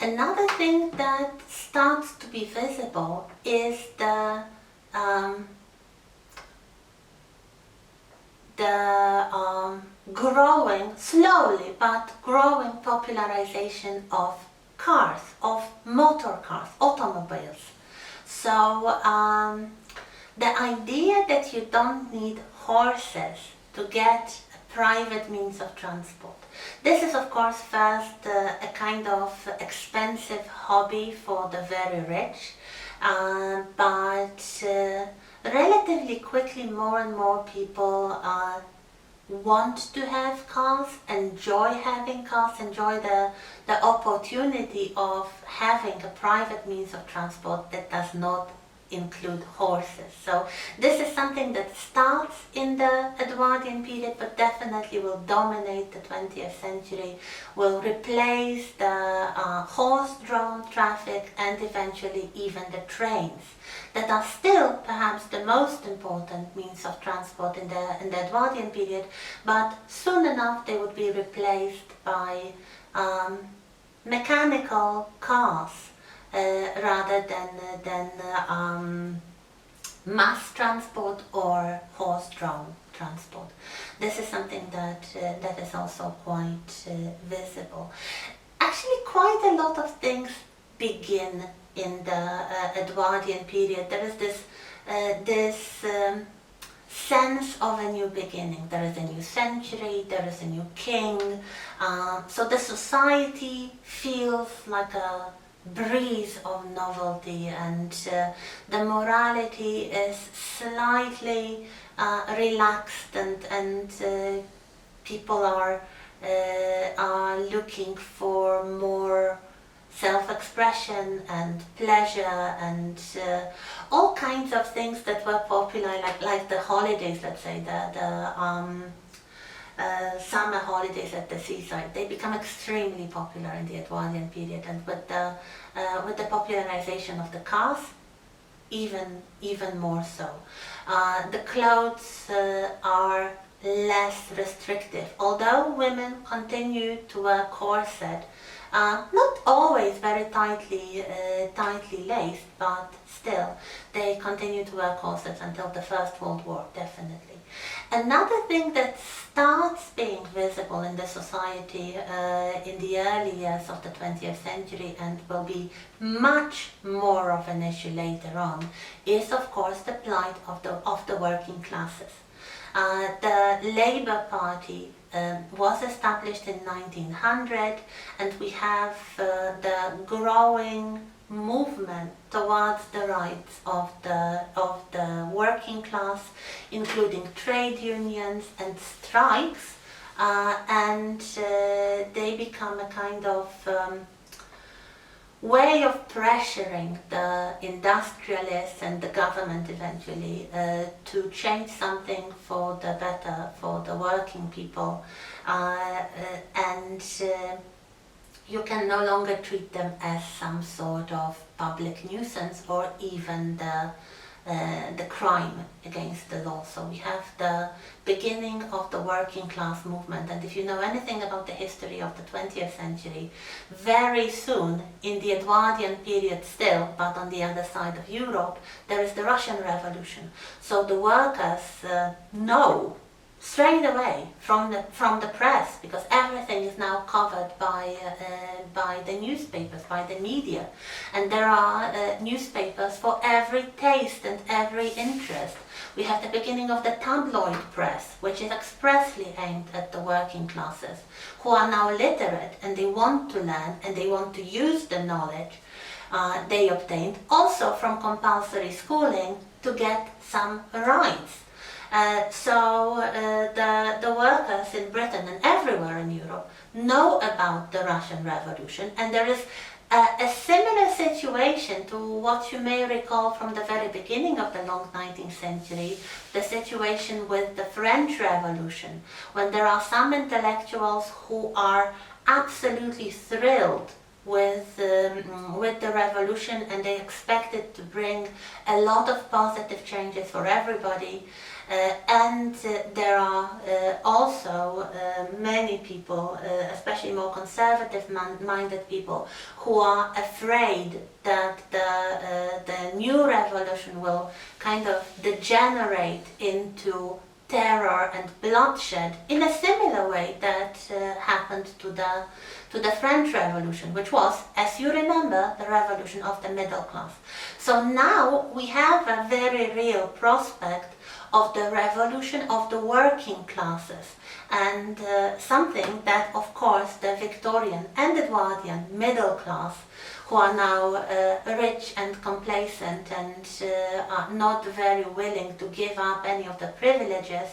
Another thing that starts to be visible is the growing, slowly but growing popularization of cars, of motor cars, automobiles. So the idea that you don't need horses to get a private means of transport. This is of course first a kind of expensive hobby for the very rich, but relatively quickly more and more people want to have cars, enjoy having cars, enjoy the opportunity of having a private means of transport that does not include horses. So this is something that starts in the Edwardian period, but definitely will dominate the 20th century, will replace the horse-drawn traffic and eventually even the trains that are still perhaps the most important means of transport in the Edwardian period, but soon enough they would be replaced by mechanical cars rather than mass transport or horse-drawn transport. This is something that is also quite visible. Actually, quite a lot of things begin in the Edwardian period. There is this sense of a new beginning. There is a new century, there is a new king. So the society feels like a breeze of novelty, and the morality is slightly relaxed, and people are looking for more self-expression and pleasure and all kinds of things that were popular, like the holidays, let's say, the summer holidays at the seaside. They become extremely popular in the Edwardian period, and with the popularization of the cars, even more so. The clothes are less restrictive, although women continue to wear corset, not always very tightly laced, but still they continue to wear corsets until the First World War, definitely. Another thing that starts being visible in the society in the early years of the 20th century, and will be much more of an issue later on, is of course the plight of the working classes. The Labour Party was established in 1900, and we have the growing movement towards the rights of the working class, including trade unions and strikes, and they become a kind of way of pressuring the industrialists and the government eventually to change something for the better for the working people, and you can no longer treat them as some sort of public nuisance or even the crime against the law. So we have the beginning of the working class movement, and if you know anything about the history of the 20th century, very soon in the Edwardian period still, but on the other side of Europe, there is the Russian Revolution. So the workers know straight away from the press, because everything is now covered by the newspapers, by the media, and there are newspapers for every taste and every interest. We have the beginning of the tabloid press, which is expressly aimed at the working classes, who are now literate and they want to learn and they want to use the knowledge they obtained also from compulsory schooling to get some rights. So the workers in Britain and everywhere in Europe know about the Russian Revolution, and there is a similar situation to what you may recall from the very beginning of the long 19th century, the situation with the French Revolution, when there are some intellectuals who are absolutely thrilled with the revolution, and they expect it to bring a lot of positive changes for everybody. And there are also many people, especially more conservative-minded people, who are afraid that the new revolution will kind of degenerate into terror and bloodshed in a similar way that happened to the French Revolution, which was, as you remember, the revolution of the middle class. So now we have a very real prospect of the revolution of the working classes, and something that, of course, the Victorian and Edwardian middle class, who are now rich and complacent and are not very willing to give up any of the privileges,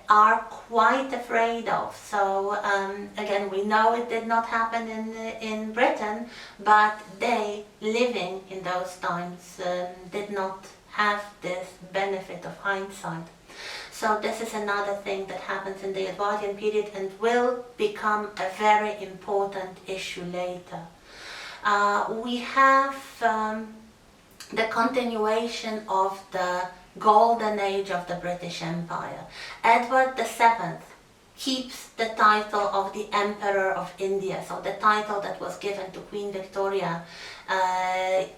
are quite afraid of. So again, we know it did not happen in Britain, but they, living in those times, did not have this benefit of hindsight. So this is another thing that happens in the Edwardian period and will become a very important issue later. We have the continuation of the golden age of the British Empire. Edward VII keeps the title of the Emperor of India, so the title that was given to Queen Victoria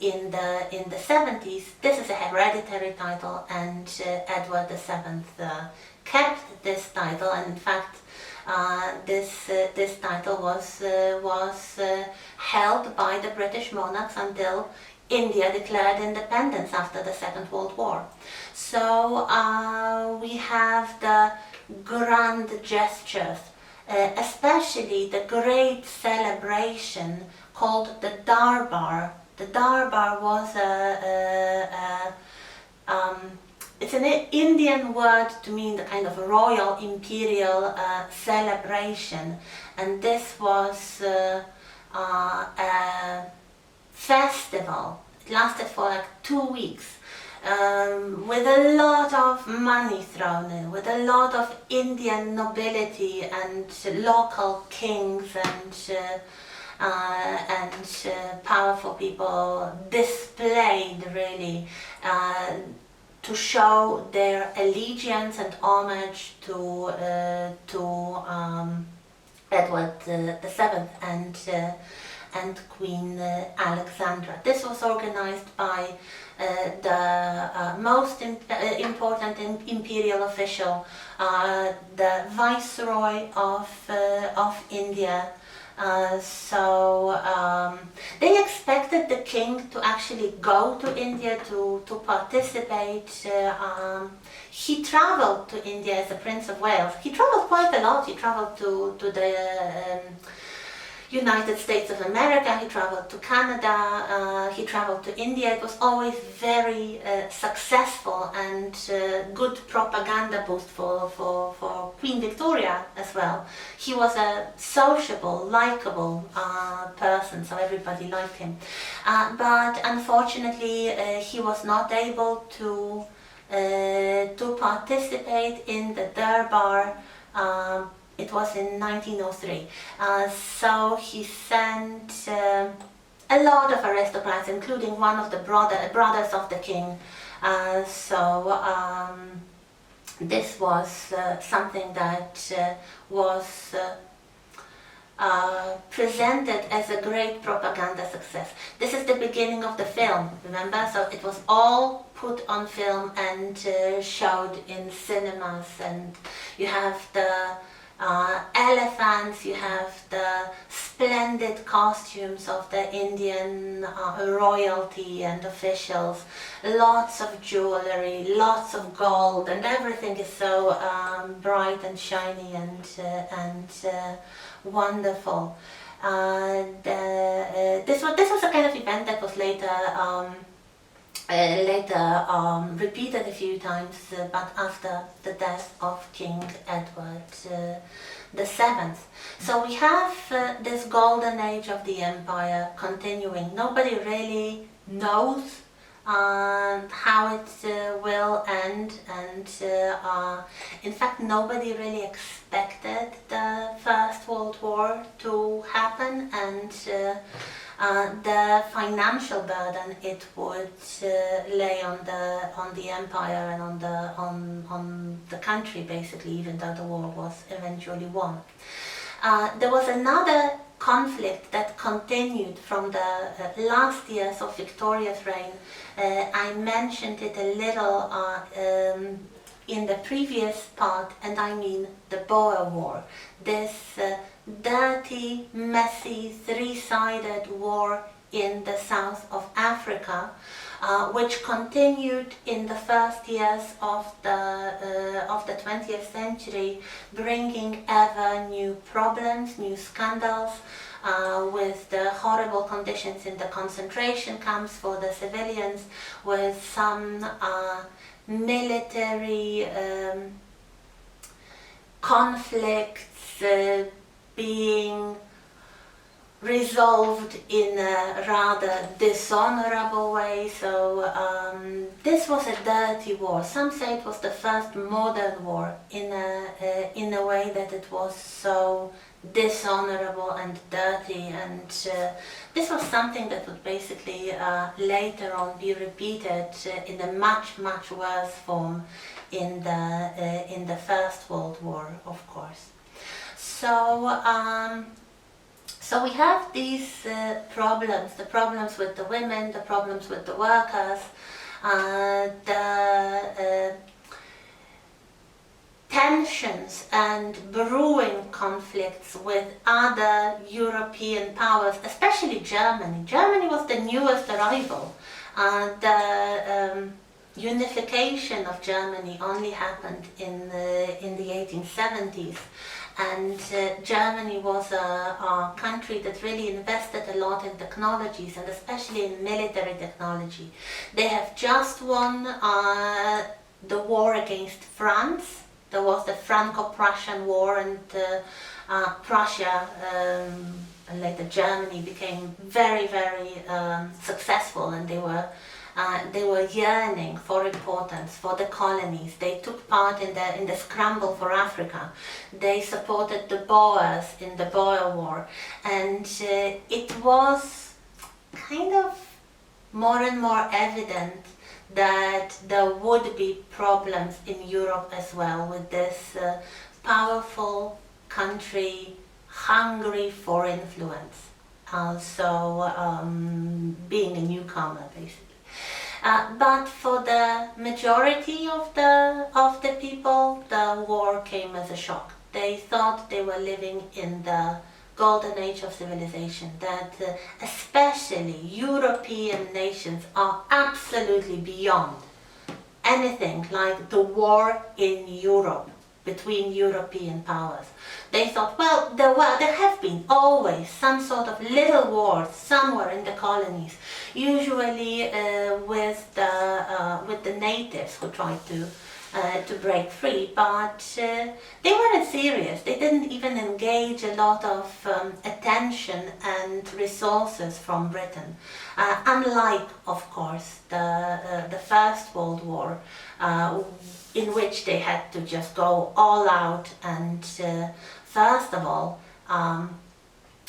in the 70s. This is a hereditary title, and Edward VII kept this title, and in fact this title was held by the British monarchs until India declared independence after the Second World War. So we have the grand gestures, especially the great celebration called the Darbar. The Darbar was it's an Indian word to mean the kind of royal imperial celebration, and this was a festival. It lasted for like 2 weeks, with a lot of money thrown in, with a lot of Indian nobility and local kings and powerful people displayed really to show their allegiance and homage to Edward VII and Queen Alexandra. This was organized by the most important imperial official, the Viceroy of India. They expected the king to actually go to India to participate. He traveled to India as a Prince of Wales. He traveled quite a lot. He traveled to the United States of America, he traveled to Canada, he traveled to India. It was always very successful and good propaganda boost for Queen Victoria as well. He was a sociable, likable person, so everybody liked him. But unfortunately, he was not able to participate in the Darbar. It was in 1903. So he sent a lot of aristocrats, including one of the brothers of the king. This was something that was presented as a great propaganda success. This is the beginning of the film, remember? So it was all put on film and showed in cinemas, and you have the elephants, you have the splendid costumes of the Indian royalty and officials, lots of jewelry, lots of gold, and everything is so bright and shiny and wonderful. This was a kind of event that was later repeated a few times, but after the death of King Edward VII. So we have this golden age of the empire continuing. Nobody really knows how it will end, and in fact nobody really expected the First World War to happen, and the financial burden it would lay on the empire and on the country, basically, even though the war was eventually won. There was another conflict that continued from the last years of Victoria's reign. I mentioned it a little in the previous part, and I mean the Boer War. This dirty, messy, three-sided war in the south of Africa, which continued in the first years of the 20th century, bringing ever new problems, new scandals, with the horrible conditions in the concentration camps for the civilians, with some military conflicts being resolved in a rather dishonorable way. So this was a dirty war. Some say it was the first modern war in a way that it was so dishonorable and dirty, and this was something that would basically later on be repeated in a much worse form in the First World War, of course. So we have these problems, the problems with the women, the problems with the workers, the tensions and brewing conflicts with other European powers, especially Germany. Germany was the newest arrival. The unification of Germany only happened in the 1870s. And Germany was a country that really invested a lot in technologies, and especially in military technology. They have just won the war against France. There was the Franco-Prussian War, and Prussia and later Germany became very successful, and they were yearning for importance, for the colonies. They took part in the scramble for Africa. They supported the Boers in the Boer War, and it was kind of more and more evident that there would be problems in Europe as well, with this powerful country hungry for influence, also being a newcomer, basically. But for the majority of the people, the war came as a shock. They thought they were living in the golden age of civilization, that especially European nations are absolutely beyond anything like the war in Europe between European powers. They thought, well, there have been always some sort of little wars somewhere in the colonies, usually with the natives who tried to break free, but they weren't serious. They didn't even engage a lot of attention and resources from Britain, unlike, of course, the First World War, in which they had to just go all out and first of all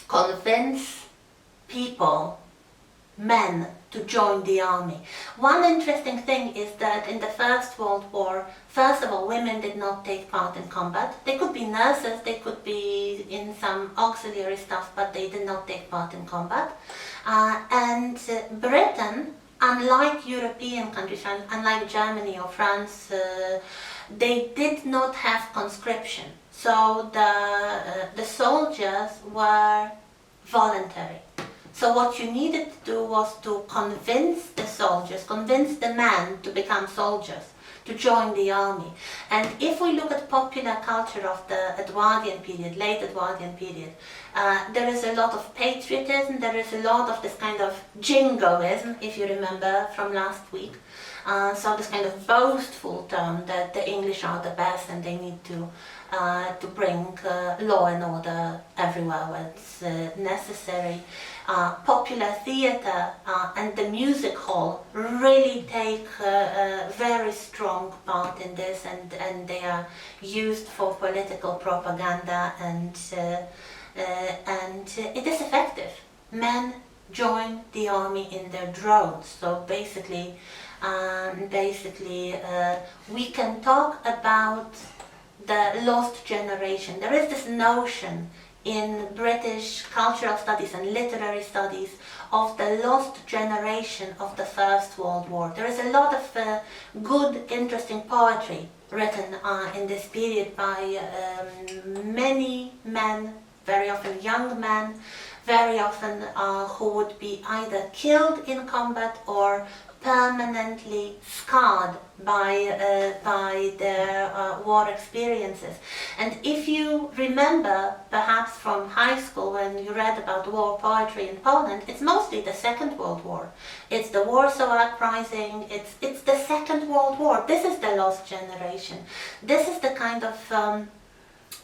convince people, men, to join the army. One interesting thing is that in the First World War, first of all, women did not take part in combat. They could be nurses, they could be in some auxiliary stuff, but they did not take part in combat. And Britain, unlike European countries, unlike Germany or France, they did not have conscription. So the soldiers were voluntary. So what you needed to do was to convince the soldiers, convince the men to become soldiers, to join the army. And if we look at popular culture of the Edwardian period, late Edwardian period, there is a lot of patriotism, there is a lot of this kind of jingoism, if you remember from last week. So this kind of boastful tone that the English are the best and they need to bring law and order everywhere where it's necessary. Popular theatre and the music hall really take a very strong part in this, and they are used for political propaganda, and it is effective. Men join the army in their droves. So basically, we can talk about the lost generation. There is this notion in British cultural studies and literary studies of the lost generation of the First World War. There is a lot of good, interesting poetry written in this period by many men, very often young men, very often who would be either killed in combat or permanently scarred by their war experiences. And if you remember, perhaps from high school when you read about war poetry in Poland, it's mostly the Second World War. It's the Warsaw Uprising, it's the Second World War. This is the lost generation. This is the kind of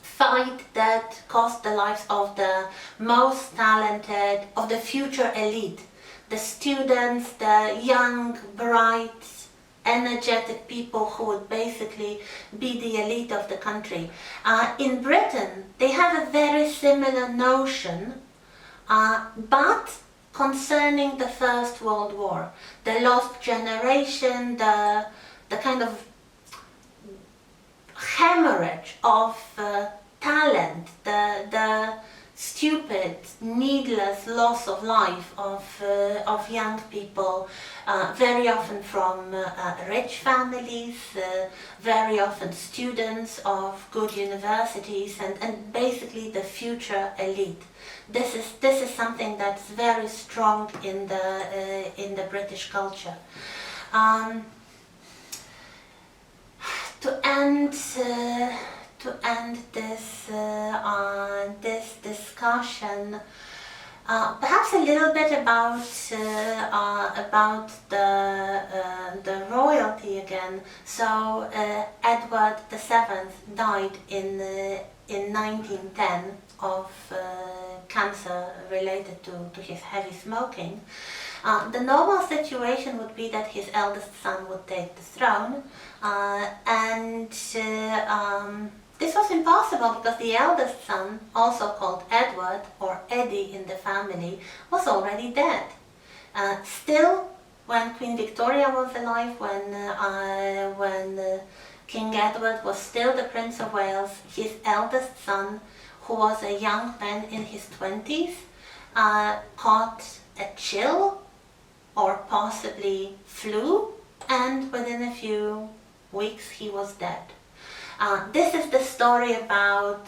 fight that cost the lives of the most talented, of the future elite. The students, the young, bright, energetic people who would basically be the elite of the country. In Britain, they have a very similar notion, but concerning the First World War. The lost generation, the kind of hemorrhage of talent, the stupid, needless loss of life of young people, very often from rich families, very often students of good universities, and basically the future elite. This is something that's very strong in the British culture. To end this discussion, perhaps a little bit about the royalty again. So Edward VII died in 1910 of cancer related to his heavy smoking. The normal situation would be that his eldest son would take the throne, and this was impossible because the eldest son, also called Edward or Eddie in the family, was already dead. Still, when Queen Victoria was alive, when King Edward was still the Prince of Wales, his eldest son, who was a young man in his 20s, caught a chill or possibly flu, and within a few weeks he was dead. This is the story about,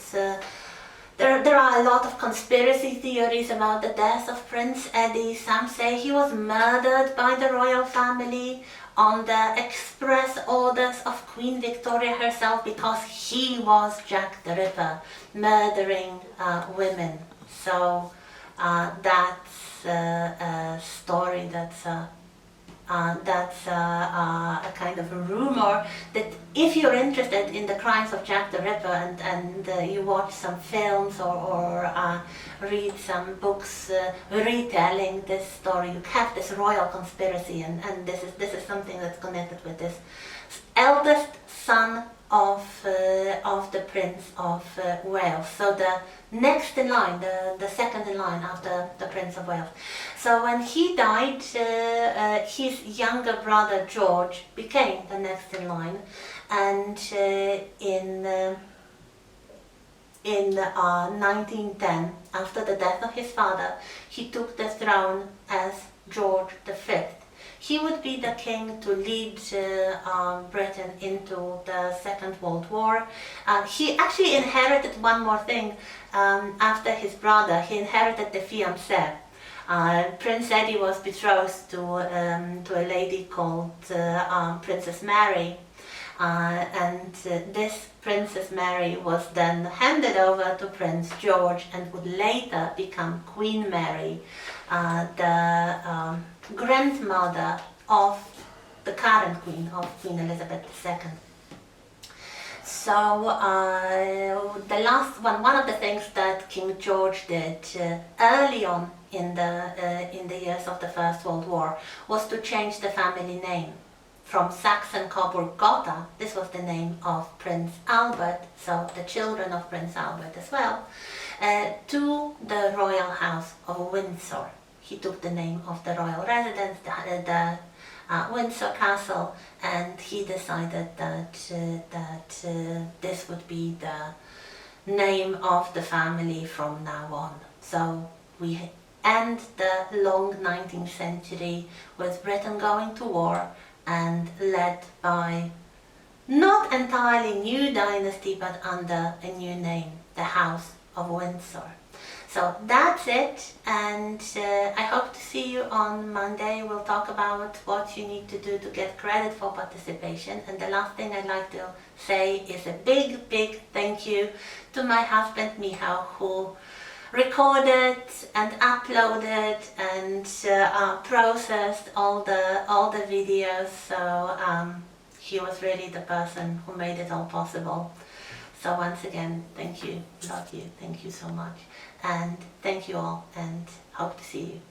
there are a lot of conspiracy theories about the death of Prince Eddie. Some say he was murdered by the royal family on the express orders of Queen Victoria herself because he was Jack the Ripper, murdering women. So that's a story that's a kind of a rumor that if you're interested in the crimes of Jack the Ripper and you watch some films or read some books retelling this story, you have this royal conspiracy, and this is something that's connected with this eldest son of the Prince of Wales. So the next in line, the second in line after the Prince of Wales. So when he died, his younger brother George became the next in line, and in 1910, after the death of his father, he took the throne as George V. He would be the king to lead Britain into the Second World War. He actually inherited one more thing after his brother. He inherited the fiancée. Prince Eddie was betrothed to a lady called Princess Mary. And this Princess Mary was then handed over to Prince George and would later become Queen Mary, the grandmother of the current queen, of Queen Elizabeth II. So the last one of the things that King George did early on in the years of the First World War was to change the family name from Saxon-Coburg-Gotha, this was the name of Prince Albert, so the children of Prince Albert as well, to the royal house of Windsor. he took the name of the royal residence, the Windsor Castle, and he decided that this would be the name of the family from now on. So we end the long 19th century with Britain going to war and led by not entirely new dynasty, but under a new name, the House of Windsor. So that's it, and I hope to see you on Monday. We'll talk about what you need to do to get credit for participation. And the last thing I'd like to say is a big thank you to my husband Michał, who recorded and uploaded and processed all the videos. So he was really the person who made it all possible. So once again, thank you, love you, thank you so much. And thank you all, and hope to see you.